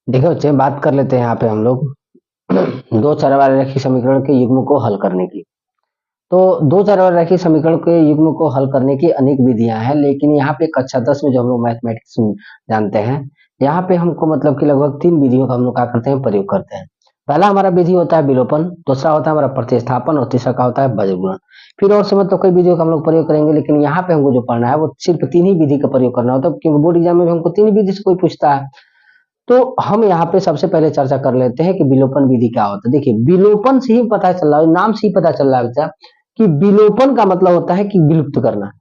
देखिए बच्चे, बात कर लेते हैं यहाँ पे हम लोग दो चर वाले रैखिक समीकरण के युग्म को हल करने की। तो दो चर वाले रैखिक समीकरण के युग्म को हल करने की अनेक विधियां हैं, लेकिन यहाँ पे कक्षा 10 में जो हम लोग मैथमेटिक्स जानते हैं, यहाँ पे हमको मतलब कि लगभग 3 विधियों का हम लोग क्या करते हैं, प्रयोग करते हैं। पहला हमारा विधि होता है विलोपन, दूसरा होता है हमारा प्रतिस्थापन और तीसरा का होता है बजगुणन। फिर और समय तो कई विधियों का हम लोग प्रयोग करेंगे, लेकिन यहाँ पे हमको जो पढ़ना है वो सिर्फ 3 ही विधि का प्रयोग करना होता है, क्योंकि बोर्ड एग्जाम में हमको 3 विधि से कोई पूछता है। तो हम यहाँ पे सबसे पहले चर्चा कर लेते हैं कि विलोपन विधि क्या होता है। देखिए, विलोपन से ही पता चल रहा है, नाम से ही पता चल रहा है बच्चा कि विलोपन का मतलब होता है कि विलुप्त करना।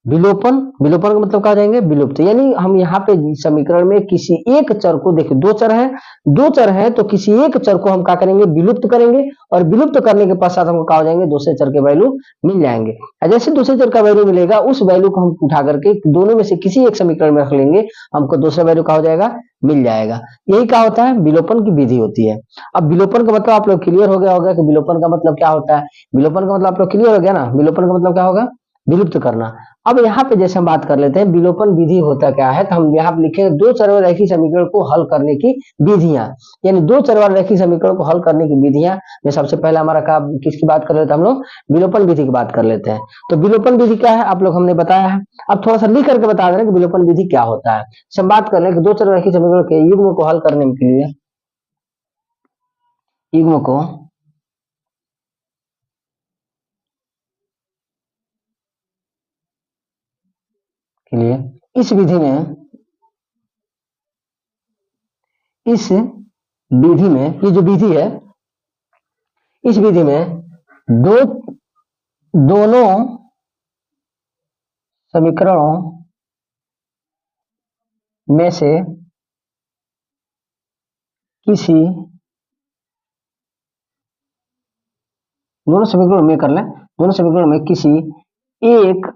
विलोपन विलोपन का मतलब क्या हो जाएंगे, विलुप्त। यानी हम यहाँ पे समीकरण में किसी एक चर को, देखिए दो चर है तो किसी एक चर को हम क्या करेंगे, विलुप्त करेंगे। और विलुप्त करने के पश्चात हमको क्या हो जाएंगे, दूसरे चर के वैल्यू मिल जाएंगे। और जैसे दूसरे चर का वैल्यू मिलेगा, उस वैल्यू को हम उठा करके दोनों में से किसी एक समीकरण में रख लेंगे, हमको दूसरा वैल्यू क्या हो जाएगा, मिल जाएगा। यही क्या होता है, विलोपन की विधि होती है। अब विलोपन का मतलब आप लोग क्लियर हो गया होगा कि विलोपन का मतलब क्या होता है। विलोपन का मतलब आप लोग क्लियर हो गया ना, विलोपन का मतलब क्या होगा, विलुप्त करना। अब यहाँ पे जैसे हम बात कर लेते हैं विलोपन विधि होता क्या है, तो हम यहाँ पे लिखे दो चर वाले रैखिक समीकरण को हल करने की विधियां। यानी दो चर वाले रैखिक समीकरण को हल करने की विधियां में सबसे पहले हमारा का किसकी बात कर लेते हैं, हम लोग विलोपन विधि की बात कर लेते हैं। तो विलोपन विधि क्या है, आप लोग हमने बताया है। अब थोड़ा सा लिख करके बता देना कि विलोपन विधि क्या होता है। हम बात कर ले कि दो चर रैखिक समीकरण के युग्म को हल करने के लिए, युग्म को के लिए इस विधि में, इस विधि में, ये जो विधि है, इस विधि में दो दोनों समीकरणों में से किसी, दोनों समीकरणों में कर लें, दोनों समीकरणों में किसी एक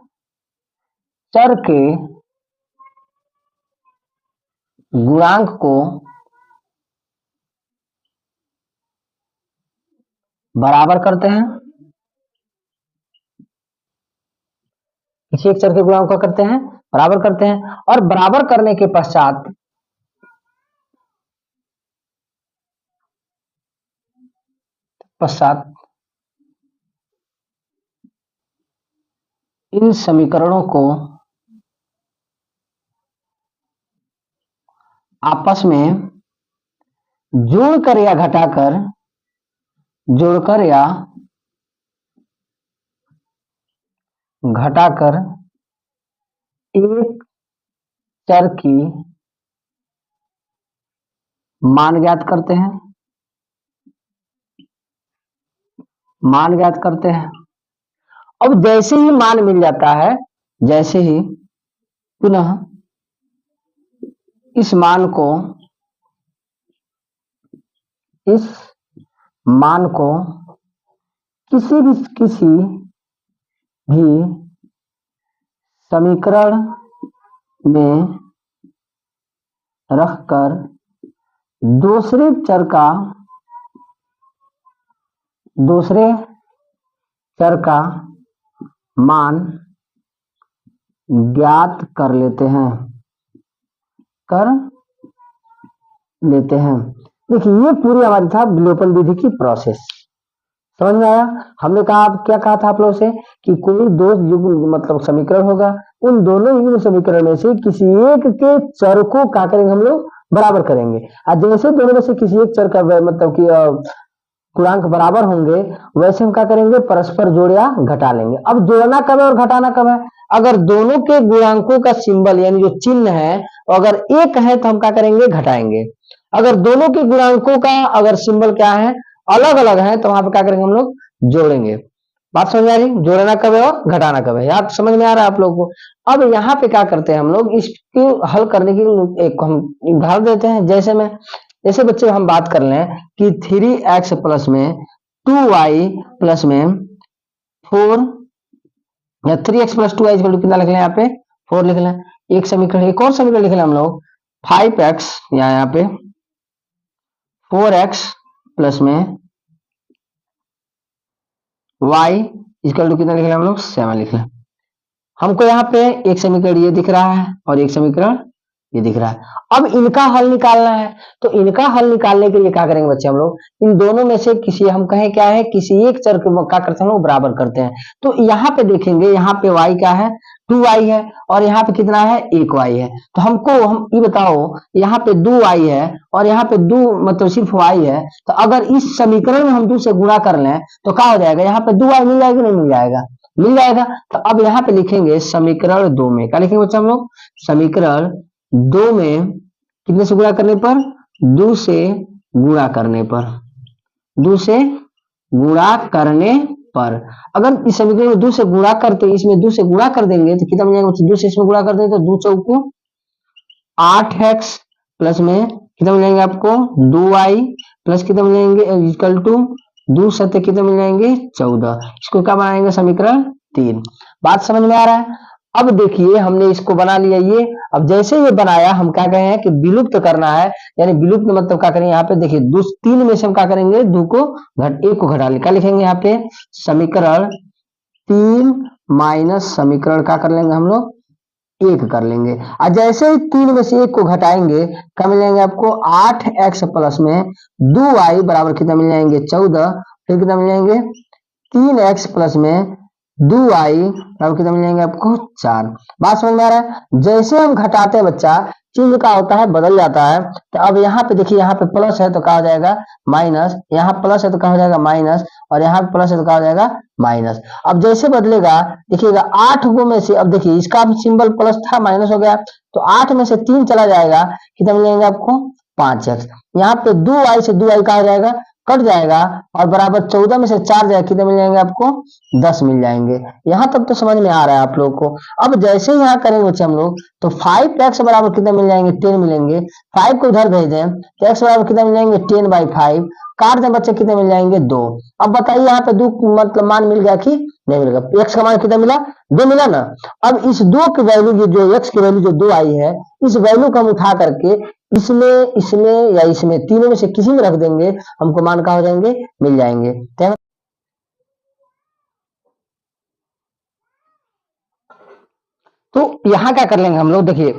चर के गुणांक को बराबर करते हैं। किसी एक चर के गुणांक को करते हैं, बराबर करते हैं। और बराबर करने के पश्चात पश्चात इन समीकरणों को आपस में जोड़कर या घटाकर, जोड़कर या घटाकर एक चर की मान ज्ञात करते हैं, मान ज्ञात करते हैं। अब जैसे ही मान मिल जाता है, जैसे ही पुनः इस मान को, इस मान को किसी भी समीकरण में रखकर दूसरे चर का, दूसरे चर का मान ज्ञात कर लेते हैं, कर लेते हैं। देखिए, ये पूरी हमारी था विलोपन विधि की प्रोसेस। समझ में आया। हमने कहा, क्या कहा था आप लोगों से कि कोई दो युग्म मतलब समीकरण होगा, उन दोनों युग्म समीकरण में से किसी एक के चर को क्या करेंगे, हम लोग बराबर करेंगे। और जैसे दोनों में से किसी एक चर का मतलब कि गुणांक बराबर होंगे, वैसे हम क्या करेंगे, परस्पर जोड़ या घटा लेंगे। अब जोड़ना कब है और घटाना कब है, अगर दोनों के गुणांकों का सिंबल यानी जो चिन्ह है अगर एक है तो हम क्या करेंगे, घटाएंगे। अगर दोनों के गुणांकों का अगर सिंबल क्या है, अलग अलग है, तो वहां पर क्या करेंगे, हम लोग जोड़ेंगे। बात समझ आ रही, जोड़ना कब है और घटाना कब है, याद समझ में आ रहा है आप लोगों को। अब यहाँ पे क्या करते हैं हम लोग, इसको हल करने की एक हम उदाहरण देते हैं। जैसे बच्चे हम बात कर लें कि 3x प्लस में 2y प्लस में 4, या 3x प्लस 2y कितना लिख लें, यहाँ पे 4 लिख लें। एक समीकरण, एक और समीकरण लिख लें हम लोग 5x, या यहाँ पे 4x प्लस में y इसका कितना लिख लें हम लोग, 7 लिख लें। हमको यहाँ पे एक समीकरण ये दिख रहा है और एक समीकरण ये दिख रहा है। अब इनका हल निकालना है, तो इनका हल निकालने के लिए क्या करेंगे बच्चे हम लोग, इन दोनों में से किसी, हम कहें क्या है, किसी एक चर को क्या करते हैं हम लोग, बराबर करते हैं। तो यहाँ पे देखेंगे, यहाँ पे y क्या है, 2y है, और यहाँ पे कितना है, 1y है। तो हमको हम ये बताओ, यहाँ पे 2y है और यहाँ पे 2 मतलब सिर्फ y है, तो अगर इस समीकरण में हम 2 से गुणा कर लें तो क्या हो जाएगा, यहाँ पे 2y मिल जाएगा, नहीं मिल जाएगा, मिल जाएगा। तो अब यहाँ पे लिखेंगे समीकरण 2 में क्या लिखेंगे बच्चे हम लोग, समीकरण 2 में कितने से गुणा करने पर, 2 से गुणा करने पर, 2 से गुणा करने पर। अगर इस समीकरण में 2 से गुणा करते, इसमें 2 से गुणा कर देंगे तो कितना मिल जाएगा, 2 से इसमें गुणा कर देंगे तो 2 चौको 8x प्लस में कितना मिल जाएंगे आपको, 2y प्लस कितना मिल जाएंगे, इक्वल टू 2 सत्य कितने मिल जाएंगे, 14। इसको क्या बनाएंगे, समीकरण 3। बात समझ में आ रहा है। अब देखिए हमने इसको बना लिया ये। अब जैसे ये बनाया, हम क्या कहे हैं कि विलुप्त करना है, यानी विलुप्त मतलब क्या करेंगे, यहाँ पे देखिए 3 में से हम क्या करेंगे, 2 को 1 को घटा ले, क्या लिखेंगे यहाँ पे, समीकरण 3 माइनस समीकरण क्या कर लेंगे हम लोग, 1 कर लेंगे। और जैसे ही 3 में से 1 को घटाएंगे क्या मिल जाएंगे आपको, 8x प्लस में 2y बराबर कितना मिल जाएंगे, 14। फिर कितना मिल जाएंगे, 3x प्लस में 2y बराबर कितना मिल जाएंगे आपको, 4। बात समझ में आ रहा है। जैसे हम घटाते हैं बच्चा, चिन्ह का होता है, बदल जाता है। तो अब यहाँ पे देखिए, यहाँ पे प्लस है तो क्या हो जाएगा माइनस, यहाँ प्लस है तो क्या हो जाएगा माइनस, और यहाँ पे प्लस है तो क्या हो जाएगा माइनस। अब जैसे बदलेगा देखिएगा, 8 गो में से, अब देखिए इसका सिंबल प्लस था, माइनस हो गया, तो 8 में से 3 चला जाएगा, कितना मिल जाएगा आपको, 5x। यहाँ पे 2y से 2y का हो जाएगा, कट जाएगा, और बराबर 14 में से 4 जाएगा, कितने मिल जाएंगे आपको, 10 मिल जाएंगे। यहां तक तो समझ में आ रहा है आप लोग को। अब जैसे यहाँ करेंगे बच्चे हम लोग, तो 5x बराबर कितने मिल जाएंगे, 10 मिलेंगे। 5 को उधर भेज दें तो x बराबर कितने मिल जाएंगे, 10/5। काट दें बच्चे, कितने मिल जाएंगे, 2। अब बताइए यहाँ पे 2 मतलब मान मिल गया कि नहीं मिलेगा, x का मान कितना मिला, 2 मिला ना। अब इस 2 की वैल्यू, ये जो x की वैल्यू जो 2 आई है, इस वैल्यू को हम उठा करके इसमें इसमें या इसमें, तीनों में से किसी में रख देंगे, हमको मान का हो जाएंगे, मिल जाएंगे। तो यहाँ क्या कर लेंगे हम लोग, देखिए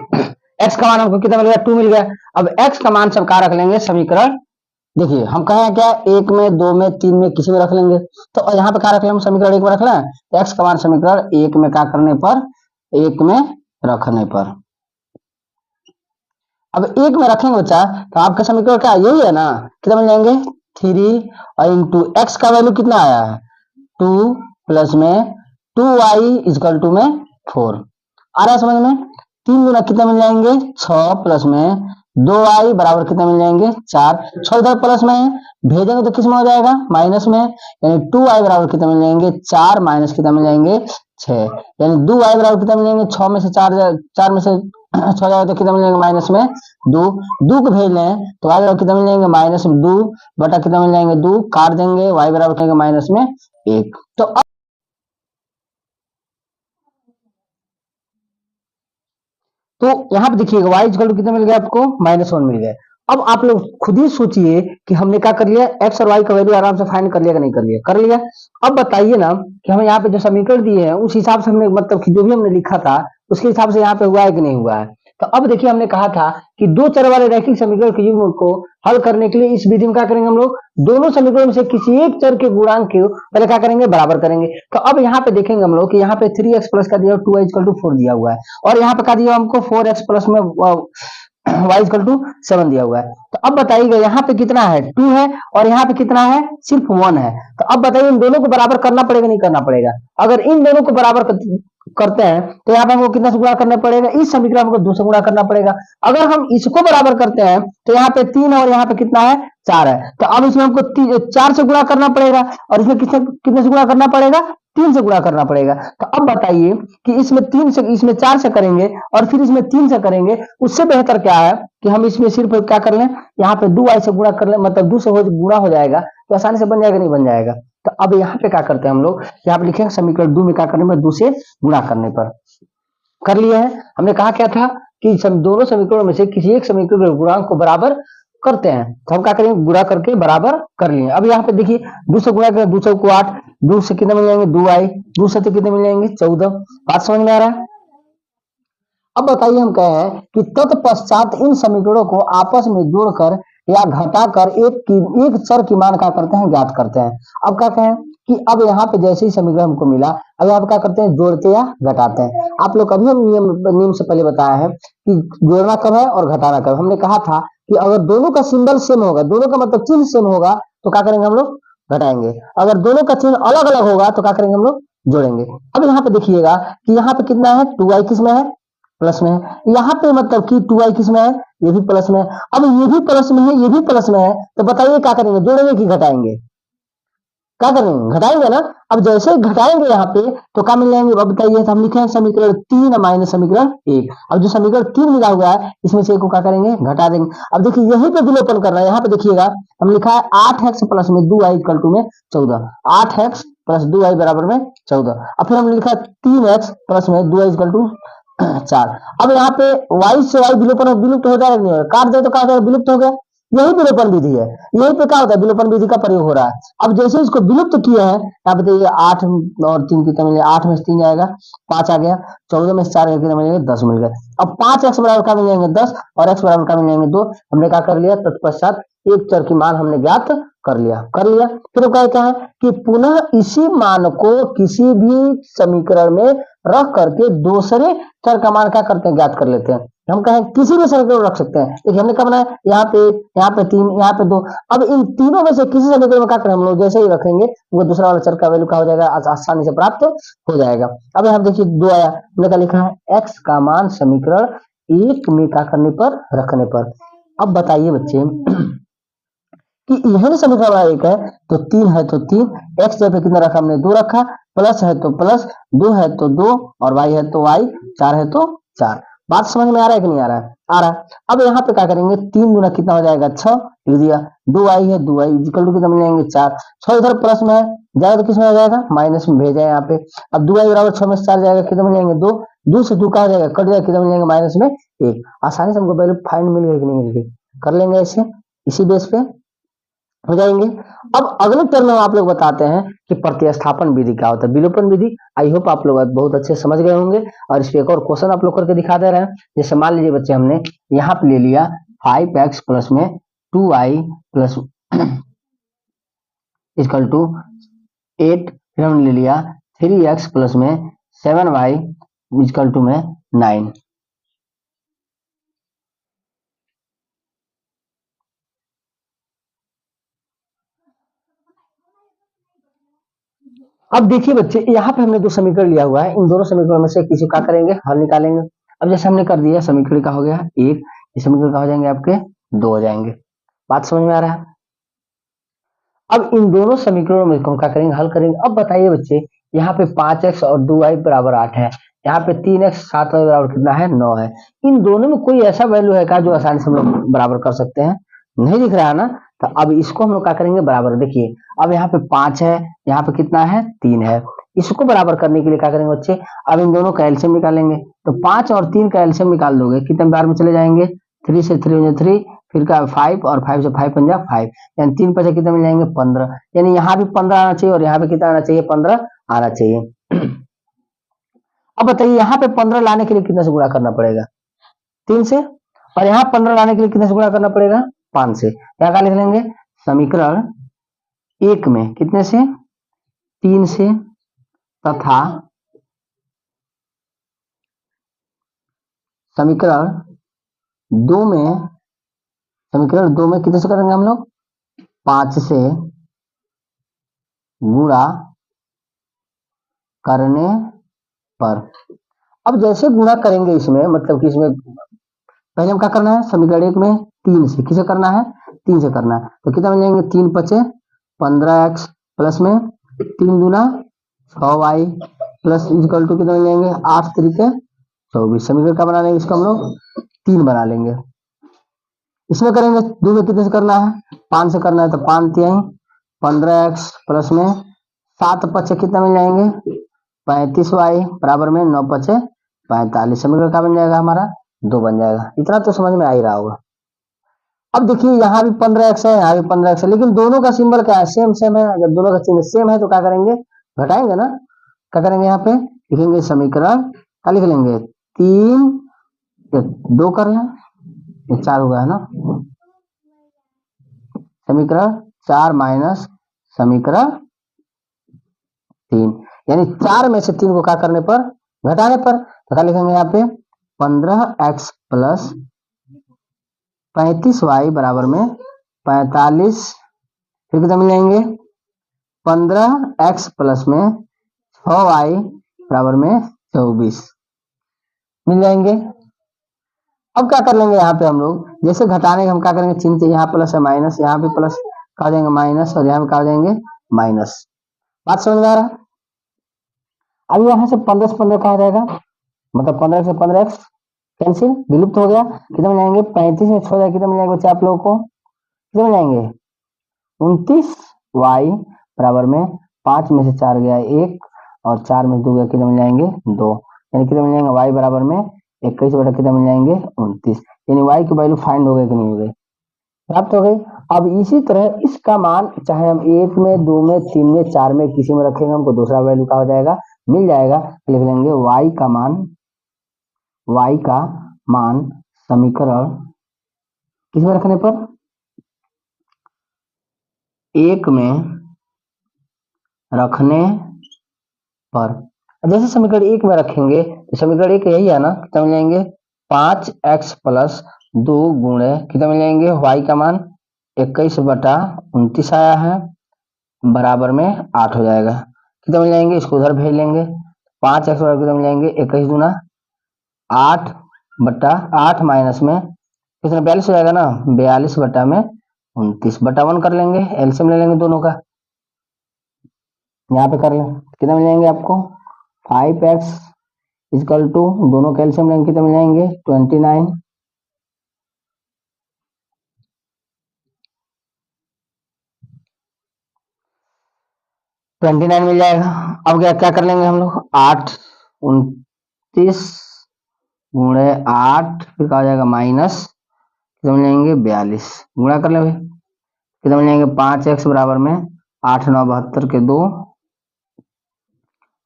x का मान हमको कितना मिल गया, 2 मिल गया। अब x का मान सब कहाँ रख लेंगे, समीकरण, देखिए हम कहें क्या, 1 में, 2 में, 3 में, किसी में रख लेंगे। तो यहाँ पे क्या रख लें, हम समीकरण 1 में रख लें, x का मान समीकरण 1 में क्या करने पर, 1 में रखने पर। अब 1 में रखेंगे बच्चा, तो आपका समीकरण क्या यही है ना, कितना मिल जाएंगे, 3, और इंटू x का वैल्यू कितना आया है, 2 प्लस में 2y इक्वल टू में 4। आ रहा है समझ में। 3 गुना कितना मिल जाएंगे, 6 प्लस में 2y बराबर कितना मिल जाएंगे, 4। 6 इधर प्लस में भेजेंगे तो किस में हो जाएगा, माइनस में, यानी 2y बराबर कितना मिल जाएंगे, 4 माइनस कितना मिल जाएंगे, 6। यानी 2y बराबर कितना मिल जाएंगे, 6 में से 4 में से 6 जाएगा तो कितना मिल जाएंगे, माइनस में 2। 2 को भेज लें तो y बराबर कितना मिल जाएंगे, माइनस में 2 बटा कितना मिल जाएंगे, 2 काट देंगे, y बराबर कितना माइनस में 1। तो यहाँ पे देखिएगा y इक्वल टू कितना मिल गया आपको, -1 मिल गया। अब आप लोग खुद ही सोचिए कि हमने क्या कर लिया, x और y का वैल्यू आराम से फाइंड कर लिया कि नहीं कर लिया, कर लिया। अब बताइए ना कि हमें यहाँ पे जो समीकरण दिए हैं उस हिसाब से हमने, मतलब कि जो भी हमने लिखा था उसके हिसाब से यहाँ पे हुआ है कि नहीं हुआ है। तो अब देखिए हमने कहा था कि 2 चर वाले रैखिक समीकरण के युग्म को हल करने के लिए इस विधि में क्या करेंगे हम लोग, दोनों समीकरण में से किसी एक चर के गुणांक को पहले क्या करेंगे, बराबर करेंगे। तो अब यहाँ पे देखेंगे हम लोग कि यहाँ पे 3x प्लस का दिया, 2y इक्वल टू 4 दिया हुआ है, और यहाँ पे क्या दिया हमको, 4x प्लस में y इक्वल टू 7 दिया हुआ है। तो अब बताइएगा यहाँ पे कितना है, 2 है, और यहाँ पे कितना है, सिर्फ 1 है। तो अब बताइए इन दोनों को बराबर करना पड़ेगा नहीं करना पड़ेगा। अगर इन दोनों को बराबर करते हैं तो यहाँ पे हमको कितना से गुणा करना पड़ेगा, इस समीकरण हमको 2 से गुणा करना पड़ेगा। अगर हम इसको बराबर करते हैं तो यहाँ पे 3 और यहाँ पे कितना है, 4 है। तो अब इसमें हमको 4 से गुणा करना पड़ेगा, और इसमें कितने से गुणा करना पड़ेगा, 3 से गुणा करना पड़ेगा। तो अब बताइए कि इसमें 3 से, इसमें 4 से करेंगे और फिर इसमें 3 से करेंगे, उससे बेहतर क्या है कि हम इसमें सिर्फ क्या कर लें, यहाँ पे 2y से गुणा कर लें, मतलब 2 से गुणा हो जाएगा तो आसानी से बन जाएगा, नहीं बन जाएगा। तो अब यहाँ पे क्या करते हैं हम लोग, यहाँ पे लिखेंगे समीकरण 2 में क्या करने में, 2 से गुणा करने पर। कर लिए हैं। हमने कहा क्या था कि दोनों समीकरणों में से किसी एक समीकरण के गुणांक को बराबर करते हैं, तो हम क्या करेंगे, गुणा करके बराबर कर लिए। अब यहाँ पे देखिए 2 से गुणा करें, 2 चौको 8, 2 से कितने मिल जाएंगे, 2y, 2 से कितने मिल जाएंगे, 14। बात समझ में आ रहा है। अब बताइए हम कहे हैं कि तत्पश्चात इन समीकरणों को आपस में जोड़कर या घटाकर एक चर की मान क्या करते हैं, ज्ञात करते हैं। अब क्या कहें कि अब यहाँ पे जैसे ही समीकरण हमको मिला, अब यहाँ पे क्या करते हैं, जोड़ते या घटाते हैं। आप लोग कभी हम नियम से पहले बताया है कि जोड़ना कब है और घटाना कब। हमने कहा था कि अगर दोनों का सिंबल सेम होगा, दोनों का मतलब चिन्ह सेम होगा, तो क्या करेंगे हम लोग, घटाएंगे। अगर दोनों का चिन्ह अलग अलग होगा तो क्या करेंगे हम लोग, जोड़ेंगे। अब यहाँ पे देखिएगा कि यहाँ पे कितना है, 2y किस में है, प्लस में है। यहाँ पे मतलब कि 2y किस में है, ये भी प्लस में है। अब ये भी प्लस में है, ये भी प्लस में है, तो बताइए क्या करेंगे, जोड़ेंगे कि घटाएंगे, क्या करेंगे, घटाएंगे ना। अब जैसे घटाएंगे यहाँ पे तो क्या मिल जाएंगे, अब बताइए। तो हम लिखे हैं समीकरण 3 माइनस समीकरण 1। अब जो समीकरण 3 मिला हुआ है इसमें से एक को क्या करेंगे, घटा देंगे। अब देखिए यहीं पे विलोपन करना है, यहाँ पे देखिएगा हम लिखा है 8x प्लस में 2y इक्वल टू में 14, 8x प्लस 2y बराबर में 14। अब फिर हम लिखा 3x प्लस में 2y इक्वल टू 4। अब यहाँ पे y से y विलुप्त हो जाएगा, नहीं काट दे तो क्या हो जाएगा, विलुप्त हो गया। यही विलोपन विधि है, यही पे क्या होता है, विलोपन विधि का प्रयोग हो रहा है। अब जैसे इसको विलुप्त किए हैं, यहाँ पे देखिए 8 और 3 कितना मिल गया, 8 में से 3 जाएगा 5 आ गया, 14 में से 4 कितना मिल गया, 10 मिल गया। अब 5x बराबर का मिल जाएंगे 10 और x बराबर का मिल जाएंगे 2। हमने क्या कर लिया, तत्पश्चात एक चर की मान हमने ज्ञात कर लिया। फिर कहता है कि पुनः इसी मान को किसी भी समीकरण में रख करके दूसरे चर का मान क्या करते हैं, ज्ञात कर लेते हैं। हम कहें किसी भी समीकरण रख सकते हैं। देखिए हमने क्या बनाया, यहाँ पे 3, यहाँ पे 2। अब इन तीनों में से किसी समीकरण में क्या करें हम लोग, जैसे ही रखेंगे वो दूसरा वाला चर का वैल्यू क्या हो जाएगा, आसानी से प्राप्त हो जाएगा। अब यहाँ देखिए 2 आया, हमने क्या लिखा है, x का मान समीकरण 1 में क्या करने पर, रखने पर। अब बताइए बच्चे कि यह समीकरण 1 है तो 3 है तो 3, x जगह पे कितना रखा हमने, 2 रखा, प्लस है तो प्लस, 2 है तो 2 और y है तो y, 4 है तो 4। बात समझ में आ रहा है कि नहीं आ रहा है, आ रहा है। अब यहाँ पे क्या करेंगे, 3 गुना कितना हो जाएगा, 6 लिख दिया, 2y है, 2y इक्वल टू कितना मिल जाएंगे, 4। 6 इधर प्लस में है, जाएगा तो किसमें आ जाएगा, माइनस में भेजा है यहाँ पे। अब 2y बराबर 6 में से 4 जाएगा, कितना मिल जाएंगे, 2, 2 से 2 का हो जाएगा, कट जाएगा, कितना मिल जाएगा, माइनस में 1। आसानी से हमको वैल्यू फाइंड मिल गई कि नहीं मिल गई, कर लेंगे ऐसे, इसी बेस पे हो जाएंगे। अब अगले टर्म में आप लोग बताते हैं कि प्रतिस्थापन विधि क्या होता है, विलोपन विधि। आई होप आप लोग बहुत अच्छे समझ गए होंगे। और इस पे एक और क्वेश्चन आप लोग करके दिखा दे रहे हैं। जैसे मान लीजिए बच्चे, हमने यहाँ पे ले लिया 5x प्लस में 2y प्लस इक्वल टू 8। फिर हमने ले लिया 3x प्लस में 7y इक्वल टू में 9। अब देखिए बच्चे, यहाँ पे हमने 2 समीकरण लिया हुआ है, इन दोनों समीकरण में से किसी का करेंगे, हल निकालेंगे। अब जैसे हमने कर दिया, समीकरण का हो गया 1, इस समीकरण का हो जाएंगे आपके 2 हो जाएंगे। बात समझ में आ रहा है। अब इन दोनों समीकरणों में हम क्या करेंगे, हल करेंगे। अब बताइए बच्चे, यहाँ पे 5x और 2y बराबर 8 है, यहाँ पे 3x 7y बराबर कितना है, 9 है। इन दोनों में कोई ऐसा वैल्यू है क्या जो आसानी से हम लोग बराबर कर सकते हैं, नहीं दिख रहा है ना। तो अब इसको हम लोग क्या करेंगे, बराबर। देखिए अब यहाँ पे 5 है, यहाँ पे कितना है, 3 है। इसको बराबर करने के लिए क्या करेंगे बच्चे, अब इन दोनों का एलसीएम निकालेंगे। तो 5 और 3 का एलसीएम निकाल दोगे, कितने बार में चले जाएंगे, 3 से 3 3, फिर का 5 और 5 से 5 पंजा 5, यानी 3 5 कितने मिल जाएंगे, 15। यानी यहाँ भी 15 आना चाहिए और यहाँ पे कितना आना चाहिए, 15 आना चाहिए। अब बताइए यहाँ पे 15 लाने के लिए कितने से गुणा करना पड़ेगा, 3 से। और यहाँ 15 लाने के लिए कितने से गुणा करना पड़ेगा, 5 से। क्या लिख लेंगे, समीकरण 1 में कितने से, 3 से, तथा समीकरण 2 में, समीकरण 2 में कितने से करेंगे हम लोग, 5 से गुणा करने पर। अब जैसे गुणा करेंगे इसमें, मतलब कि इसमें पहले हम क्या करना है, समीकरण 1 में 3 से, किसे करना है, 3 से करना है। तो कितना मिल जाएंगे, 3 5 15x प्लस में 3 दूना 6y प्लस इक्वल टू कितना मिल जाएंगे, 8 तरीके 24। समीकरण का बना लेंगे, इसको हम लोग 3 बना लेंगे। इसमें करेंगे 2 में कितने से करना है, 5 से करना है। तो 5 3 15x प्लस में 7 5 कितना मिल जाएंगे, 35y बराबर में 9 5 45। समीकरण का बन जाएगा हमारा 2 बन जाएगा। इतना तो समझ में आ ही रहा होगा। अब देखिए यहाँ भी 15x है, यहाँ भी 15x है, लेकिन दोनों का सिंबल क्या है, सेम सेम है। जब दोनों का चिन्ह सेम है तो क्या करेंगे, घटाएंगे ना। क्या करेंगे, यहाँ पे लिखेंगे समीकरण, क्या लिख लेंगे, 3 ये 2 कर लें, ये 4 हुआ है ना, समीकरण 4 माइनस समीकरण 3, यानी 4 में से 3 को क्या करने पर, घटाने पर, तो क्या लिखेंगे यहाँ पे 15x प्लस 35y बराबर में 45, फिर कितना मिल जाएंगे 15x प्लस में 6y बराबर में 24 मिल जाएंगे। अब क्या कर लेंगे यहाँ पे हम लोग, जैसे घटाने हम क्या करेंगे, चिन्ह यहाँ प्लस है माइनस, यहाँ पे प्लस का जाएंगे माइनस, और यहाँ पे कहा जाएंगे माइनस। बात समझ में आ रहा है? अब यहाँ से 15 से 15 कहा जाएगा, मतलब 15 से 15 कैंसिल, विलुप्त हो गया, कितना मिल जाएंगे 35 में 6 कितना मिल जाएगा बच्चे आप लोगों को, कितना मिल जाएंगे 29y बराबर में 5 में से 4 गया 1 और 4 में से 2 गया, कितना मिल जाएंगे 2, यानी कितना मिल जाएंगे y बराबर में 21 बटा कितना मिल जाएंगे 29, यानी y की वैल्यू फाइंड हो गई कि नहीं हो गई, प्राप्त हो गई। अब इसी तरह इसका मान चाहे हम 1 में 2 में 3 में 4 में किसी में रखेंगे, हमको दूसरा वैल्यू का हो जाएगा, मिल जाएगा, लिख लेंगे y का मान समीकरण किस में रखने पर, 1 में रखने पर, जैसे समीकरण 1 में रखेंगे तो समीकरण 1 यही है ना, कितना मिल जाएंगे 5x प्लस 2 गुणे कितना मिल जाएंगे y का मान 21 बटा 29 आया है, बराबर में 8 हो जाएगा, कितना मिल जाएंगे, इसको उधर भेज लेंगे, 5x बराबर कितना मिल जाएंगे 21 दूना 8 बटा 8 माइनस में कितना 42 हो जाएगा ना, 42 बटा में 29 बटा 1 कर लेंगे, एलसीएम ले लेंगे दोनों का, यहाँ पे कर लें, कितना मिल जाएंगे आपको 5x इक्वल टू, दोनों का एलसीएम लेंगे कितना मिल जाएंगे 29, मिल जाएगा। अब क्या कर लेंगे हम लोग, 8 29 गुणे 8, फिर कहा जाएगा माइनस कितना मिल जाएंगे 42, गुणा कर लेंगे कितना मिल जाएंगे 5x बराबर में 8 9 72 के 2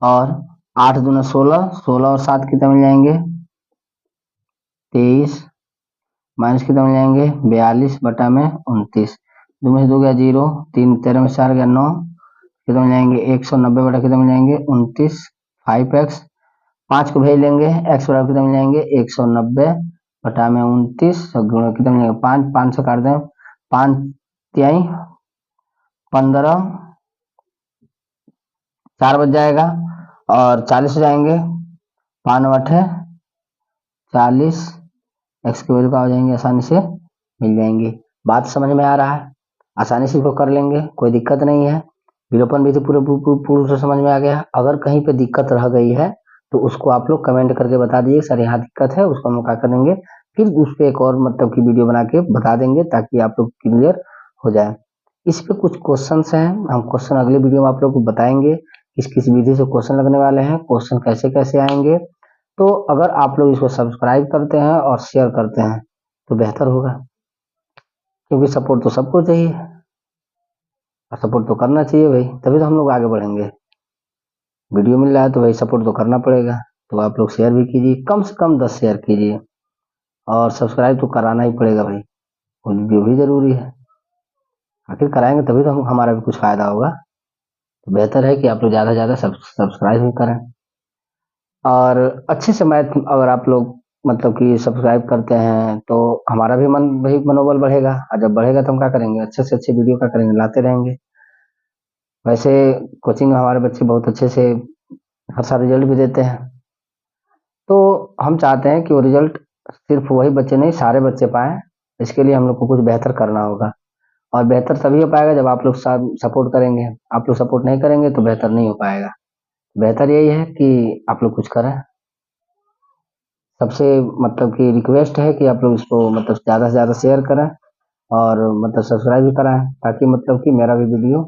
और 8 दूना 16, 16 और 7 कितना मिल जाएंगे 23, माइनस कितना मिल जाएंगे 42 बटा में 29, 2 में से 2 गया 0, 3 13 में 4 गया 9, कितना मिल जाएंगे 190 बटा कितना मिल जाएंगे 29, 5x 5 को भेज लेंगे, x बराबर कितना मिल जाएंगे 190 बटा में 29, गुणा कितना मिल जाएगा 5, 5 से काट दें 5 तिहाई 15, 4 बच जाएगा और 40 हो जाएंगे, 5 8 है 40, x की वैल्यू का हो जाएंगे, आसानी से मिल जाएंगे। बात समझ में आ रहा है, आसानी से इसको कर लेंगे, कोई दिक्कत नहीं है, विलोपन भी तो पूर्ण से समझ में आ गया। अगर कहीं पे दिक्कत रह गई है तो उसको आप लोग कमेंट करके बता दीजिए, सर यहाँ दिक्कत है, उसको हम क्या करेंगे, फिर उस पर एक और मतलब की वीडियो बना के बता देंगे ताकि आप लोग क्लियर हो जाए। इस पे कुछ क्वेश्चन हैं, हम क्वेश्चन अगले वीडियो में आप लोग को बताएंगे किस विधि से क्वेश्चन लगने वाले हैं, क्वेश्चन कैसे कैसे आएंगे। तो अगर आप लोग इसको सब्सक्राइब करते हैं और शेयर करते हैं तो बेहतर होगा, क्योंकि सपोर्ट तो सबको चाहिए और सपोर्ट तो करना चाहिए भाई, तभी तो हम लोग आगे बढ़ेंगे। वीडियो मिल रहा है तो भाई सपोर्ट तो करना पड़ेगा, तो आप लोग शेयर भी कीजिए, कम से कम 10 शेयर कीजिए और सब्सक्राइब तो कराना ही पड़ेगा भाई, वो भी जरूरी है, आखिर कराएंगे तभी तो हमारा भी कुछ फायदा होगा। तो बेहतर है कि आप लोग ज़्यादा से ज़्यादा सब्सक्राइब भी करें, और अच्छे से मैथ अगर आप लोग मतलब कि सब्सक्राइब करते हैं तो हमारा भी भाई मनोबल बढ़ेगा, और जब बढ़ेगा तो हम क्या करेंगे, अच्छे से अच्छे वीडियो क्या करेंगे, लाते रहेंगे। वैसे कोचिंग में हमारे बच्चे बहुत अच्छे से हर साल रिजल्ट भी देते हैं, तो हम चाहते हैं कि वो रिजल्ट सिर्फ वही बच्चे नहीं सारे बच्चे पाएं, इसके लिए हम लोग को कुछ बेहतर करना होगा, और बेहतर तभी हो पाएगा जब आप लोग सपोर्ट करेंगे, आप लोग सपोर्ट नहीं करेंगे तो बेहतर नहीं हो पाएगा। बेहतर यही है कि आप लोग कुछ करें, सबसे मतलब कि रिक्वेस्ट है कि आप लोग इसको मतलब ज़्यादा से ज़्यादा शेयर करें और मतलब सब्सक्राइब भी कराएं, ताकि मतलब कि मेरा भी वीडियो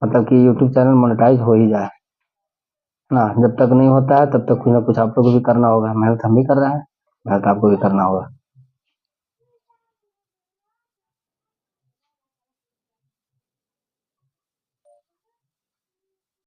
मतलब कि यूट्यूब चैनल मोनेटाइज हो ही जाए ना। जब तक नहीं होता है तब तक कुछ ना कुछ आप लोग को भी करना होगा, मेहनत हम भी कर रहे हैं, मेहनत आपको भी करना होगा।